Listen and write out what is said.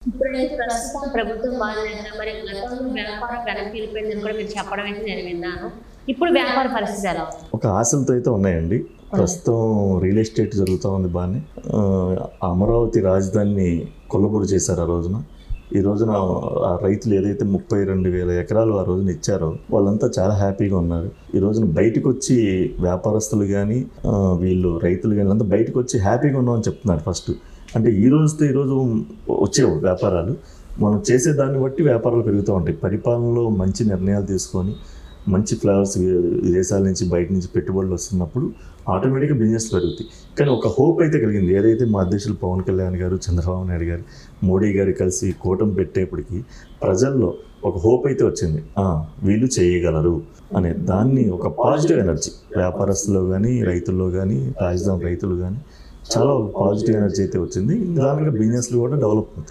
ఇప్పుడైతే ప్రస్తుతం ప్రభుత్వం మారింది కదా! మరి గతంలో వ్యాపారం వెనక్కి వెళ్ళిపోయిందని కూడా మీరు చెప్పడం అయితే నేను విన్నాను. ఇప్పుడు వ్యాపార పరిస్థితి ఎలా ఉంది? ఒక ఆశలతో అయితే ఉన్నాయండి. ప్రస్తుతం రియల్ ఎస్టేట్ జరుగుతూ ఉంది బాగానే. అమరావతి రాజధానిని కొల్లగొడు చేశారు ఆ రోజున. ఈ రోజున ఆ రైతులు ఏదైతే 32,000 ఎకరాలు ఆ రోజున ఇచ్చారో వాళ్ళంతా చాలా హ్యాపీగా ఉన్నారు. ఈ రోజున బయటకు వచ్చి వ్యాపారస్తులు కానీ వీళ్ళు రైతులు కానీ అంతా బయటకు వచ్చి హ్యాపీగా ఉన్నామని చెప్తున్నారు ఫస్ట్. అంటే ఈ రోజుతో ఈరోజు వచ్చేవు వ్యాపారాలు. మనం చేసే దాన్ని బట్టి వ్యాపారాలు పెరుగుతూ ఉంటాయి. పరిపాలనలో మంచి నిర్ణయాలు తీసుకొని మంచి ఫ్లవర్స్ విదేశాల నుంచి బయట నుంచి పెట్టుబడులు వస్తున్నప్పుడు ఆటోమేటిక్గా బిజినెస్ పెరుగుతాయి. కానీ ఒక హోప్ అయితే కలిగింది. ఏదైతే మా అధ్యక్షులు పవన్ కళ్యాణ్ గారు, చంద్రబాబు నాయుడు గారు, మోడీ గారు కలిసి కూటమి పెట్టేప్పటికి ప్రజల్లో ఒక హోప్ అయితే వచ్చింది. వీళ్ళు చేయగలరు అనే దాన్ని ఒక పాజిటివ్ ఎనర్జీ వ్యాపారస్తుల్లో కానీ రైతుల్లో కానీ రాజధాని రైతులు కానీ చాలా పాజిటివ్ ఎనర్జీ అయితే వచ్చింది. దానిలో బిజినెస్లు కూడా డెవలప్ అవుతాయి.